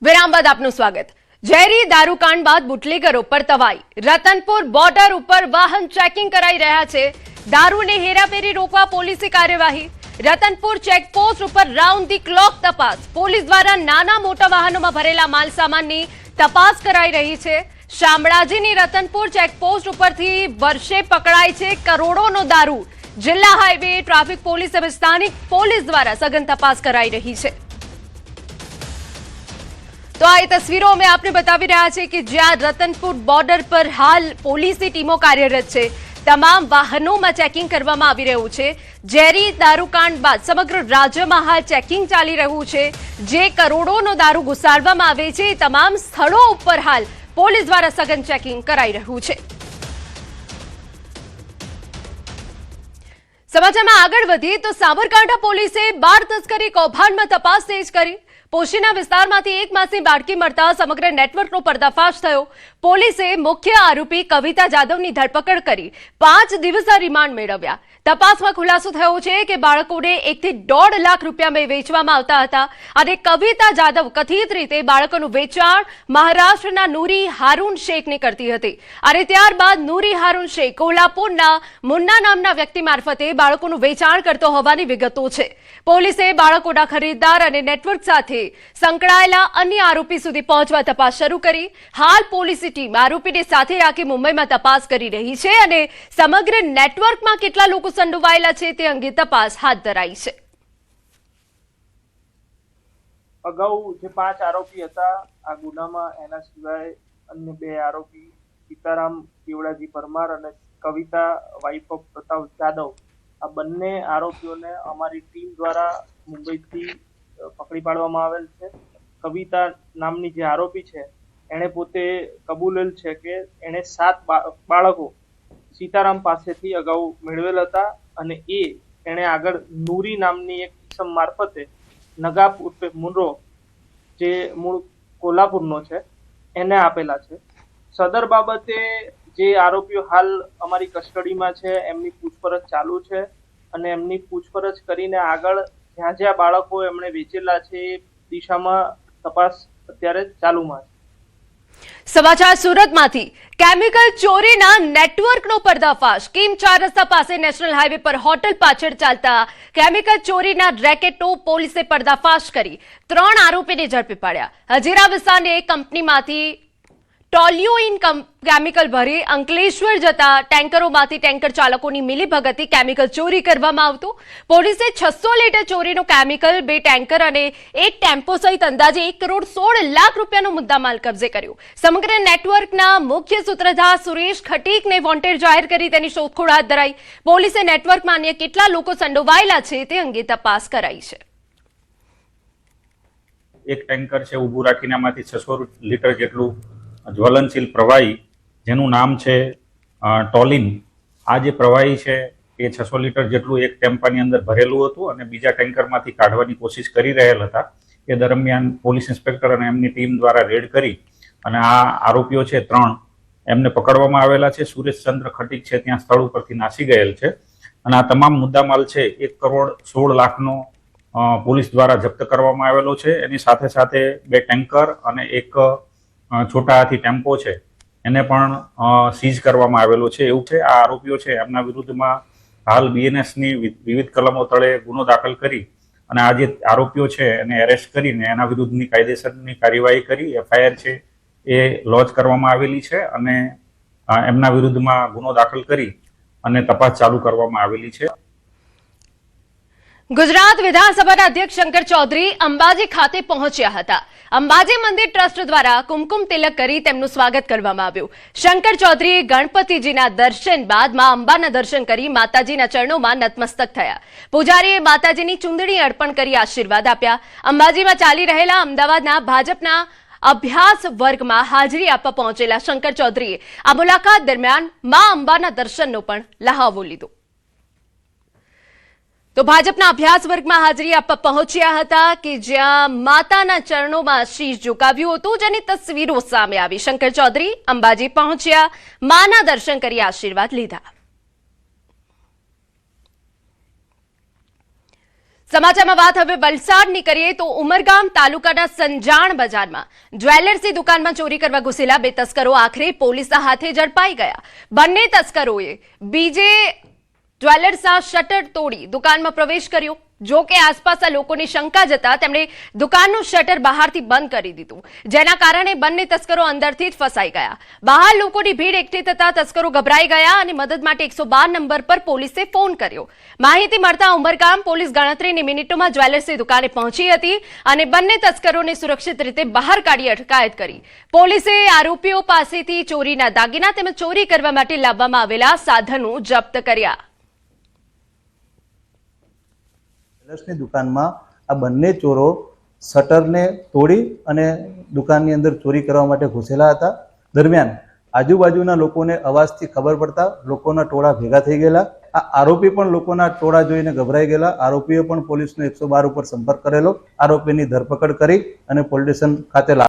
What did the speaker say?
વિરામ બાદ આપનું સ્વાગત। ઝેરી દારૂકાંડ બાદ બુટલેગરો પર તવાઈ। રતનપુર બોર્ડર ઉપર વાહન ચેકિંગ કરાઈ રહ્યા છે। દારૂની હેરાફેરી રોકવા પોલીસે કાર્યવાહી। રતનપુર ચેકપોસ્ટ ઉપર રાઉન્ડ ધી ક્લોક તપાસ। પોલીસ દ્વારા નાના મોટા વાહનોમાં ભરેલા માલ સામાનની તપાસ કરાઈ રહી છે। શામળાજીની રતનપુર ચેકપોસ્ટ ઉપરથી વર્ષે પકડાય છે કરોડોનો દારૂ। જિલ્લા હાઈવે ટ્રાફિક પોલીસ અને સ્થાનિક પોલીસ દ્વારા સઘન તપાસ કરાઈ રહી છે। तो आ तस्वीरों में आपने बतावी रहा है कि ज्यां रतनपुर बॉर्डर पर हाल पोलीसनी टीमों कार्यरत है। तमाम वाहनों में चेकिंग करवामां आवी रह्युं छे। झेरी दारूकांड बाद समग्र राज्य में हाल चेकिंग चाली रह्युं छे। जे करोड़ोनो दारू घुसाडवामां आवे छे तमाम स्थळों पर हाल पोलीस द्वारा सघन चेकिंग कराई रह्युं छे। समाचार में आगळ वधीए तो साबरकांठा पोलीसे बार तस्करी कौभांड में तपास तेज करी। पोशीना विस्तारमांथी 1 मासनी बाळकी मळता समग्र नेटवर्कनो पर्दाफाश थयो। पोलीसे मुख्य आरोपी कविता जाधवनी धरपकड़ करी 5 दिवसना रिमांड मेळव्या। तपासमां खुलासो थयो छे के बाळकोने 1 થી 1.5 લાખ રૂપિયામાં વેચवामां आवता हता अने कविता जाधव कथित रीते बाळकोनुं वेचाण महाराष्ट्रना नूरी हारून शेखने करती हती अने त्यारबाद नूरी हारून शेख कोल्हापुરના मुन्ना नामना व्यक्ति मार्फते बाळकोनुं वेचाण करतो होवानी विगतो छे। पोलीसे बाळकोना खरीददार अने नेटवर्क साथे संकळाયેલા अन्य आरोपी सुधी पहोंचवा तपास शरू करी। हाल पोलीसनी टीम आरोपीने साथे राखी मुंबईमां तपास करी रही छे अने समग्र नेटवर्कमां કેટલા લોકો સંડોવાયેલા છે તે અંગે તપાસ હાથ ધરાઈ છે। અગાઉ જે 5 આરોપી હતા આ ગુનામાં એના સિવાય અન્ય 2 આરોપી સીતારામ કેવડાજી પરમાર અને કવિતા વાઇફ ઓફ પ્રતાપ જાદવ આ બંને આરોપીઓને અમારી ટીમ દ્વારા મુંબઈથી પકડી પાડવામાં આવેલ છે। કવિતા નામની જે આરોપી છે એણે પોતે કબૂલેલ છે કે એણે 7 બાળકો सीताराम पासेथी अगाऊ मेळवेल हता अने एणे आगळ नूरी नामनी एक इसम मार्फते नगाप उर्फे मुनरो जे मूळ कोल्हापुरनो छे एने आपेला छे। सदर बाबते जे आरोपीओ हाल अमारी कस्टडीमां छे एमनी पूछपरछ चालू छे अने एमनी पूछपरछ करीने आगळ ज्यां ज्यां बाळको एमणे वेचेला छे ए दिशामां तपास अत्यारे चालुमां छे। समाचार सूरतमांथी केमिकल चोरीना नेटवर्कनो पर्दाफाश। किम 4 रस्ता पासे नेशनल हाईवे पर होटल पाछळ चालता केमिकल चोरीना रेकेटो पोलीसे पर्दाफाश करी 3 आरोपीने झड़पी पाड्या। हजीरा विस्तारनी एक कंपनीमांथी टोल्युइन केमिकल भरी अंकलेश्वर जता टेंकरोमांथी टेंकर चालकोनी मिलीभगतथी केमिकल चोरी करवामां आवतुं। पोलीसे 600 लीटर चोरीनो केमिकल 2 टेंकर अने 1 टेम्पो सहित अंदाजे 1 करोड़ 16 लाख रूपियानो मुद्दामाल कब्जे कर्यो। समग्र नेटवर्कना मुख्य सूत्रधार सुरेश खटीकने वोंटेड जाहेर करी तेनी शोधखोळ हाथ धराई। पोलीसे नेटवर्कमां अन्य કેટલા લોકો સંડોવાયેલા છે તે અંગે તપાસ કરાઈ છે। એક ટેન્કર છે ઊભું રાખીને આમાંથી 600 લીટર જેટલું જ્વલનશીલ પ્રવાહી જેનું નામ છે ટોલિન આ જે પ્રવાહી છે એ 600 લીટર જેટલું એક ટેમ્પાની અંદર ભરેલું હતું અને બીજા ટેન્કરમાંથી કાઢવાની કોશિશ કરી રહેલ હતા। એ દરમિયાન પોલીસ ઇન્સ્પેક્ટર અને એમની ટીમ દ્વારા રેડ કરી અને આ આરોપીઓ છે 3 એમને પકડવામાં આવેલા છે। સુરેશચંદ્ર ખટીક છે ત્યાં સ્થળ ઉપરથી નાસી ગયેલ છે અને આ તમામ મુદ્દામાલ છે 1 કરોડ 16 લાખનો પોલીસ દ્વારા જપ્ત કરવામાં આવેલો છે। એની સાથે સાથે 2 ટેન્કર અને એક छोटा हाथी टेम्पो है एने पण सीज करवामां आवेलो छे। एवुं छे आ आरोपीओ छे एमना विरुद्धमां हाल बीएनएस नी विविध कलमों तळे गुनो दाखल करी अने आ जे आरोपीओ छे एने एरेस्ट करीने एना विरुद्धनी कायदेसरनी कार्यवाही करी एफआईआर छे ए लॉन्च करवामां आवेली छे अने एमना विरुद्धमां गुनो दाखल करी अने तपास चालू करवामां आवेली छे। गुजरात विधानसभा अध्यक्ष शंकर चौधरी अंबाजी खाते पहुंच्या हता। अंबाजी मंदिर ट्रस्ट द्वारा कुमकुम तिलक करी तेमनुं स्वागत करवामां आव्युं। शंकर चौधरीए गणपतिजीना दर्शन बाद मां अंबाना दर्शन करी माताजीना चरणोमां नतमस्तक थया। पुजारीए माताजीनी चूंदड़ी अर्पण करी आशीर्वाद आप्या। अंबाजीमां चाली रहेला अमदावादना भाजपना अभ्यास वर्ग में हाजरी आपवा पहोंचेला शंकर चौधरीए आ मुलाकात दरमियान मां अंबाना दर्शननो पण लहाવો લીધો। तो भाजपा अभ्यास वर्ग में हाजरी आपवा पहोंच्या हता कि ज्यां माताना चरणों में शीश झुकाव्युं हतुं जेनी तस्वीरों सामे आवी। शंकर चौधरी अंबाजी पहोंच्या, माना दर्शन करी आशीर्वाद लीधा। સમાચારમાં વાત હવે વલસાડની કરીએ તો ઉમરગામ તાલુકાના સંજાણ બજારમાં જ્વેલર્સની દુકાનમાં ચોરી કરવા ઘૂસેલા 2 તસ્કરો આખરે પોલીસના હાથે ઝડપાઈ ગયા. બંને તસ્કરોએ બીજે જ્વેલર્સના શટર તોડી દુકાનમાં પ્રવેશ કર્યો. જો કે આસપાસના લોકોની શંકા જતા તેમણે દુકાનનું શટર બહારથી બંધ કરી દીધું, જેના કારણે બંને તસ્કરો અંદરથી જ ફસાઈ ગયા. બહાર લોકોની ભીડ એકઠી થતા તસ્કરો ગભરાઈ ગયા અને મદદ માટે 112 નંબર પર પોલીસે ફોન કર્યો. માહિતી મળતા ઉમરગામ પોલીસ ગણતરીની મિનિટોમાં જ્વેલર્સની દુકાને પહોંચી હતી અને બંને તસ્કરોને સુરક્ષિત રીતે બહાર કાઢી અટકાયત કરી. પોલીસે આરોપીઓ પાસેથી ચોરીના દાગીના તેમજ ચોરી કરવા માટે લાવવામાં આવેલા સાધનો જપ્ત કર્યા. જ્વેલર્સની દુકાનમાં આ બંને ચોરો શટરને તોડી અને દુકાનની અંદર ચોરી કરવા માટે ઘૂસેલા હતા. દરમિયાન આજુબાજુના લોકોને અવાજથી ખબર પડતા લોકોના ટોળા ભેગા થઈ ગયેલા. આ આરોપી પણ લોકોના ટોળા જોઈને ગભરાઈ ગયેલા. આરોપીએ પણ પોલીસનો 112 ઉપર સંપર્ક કરેલો. આરોપીની ધરપકડ કરી અને પોલીસ સ્ટેશન ખાતે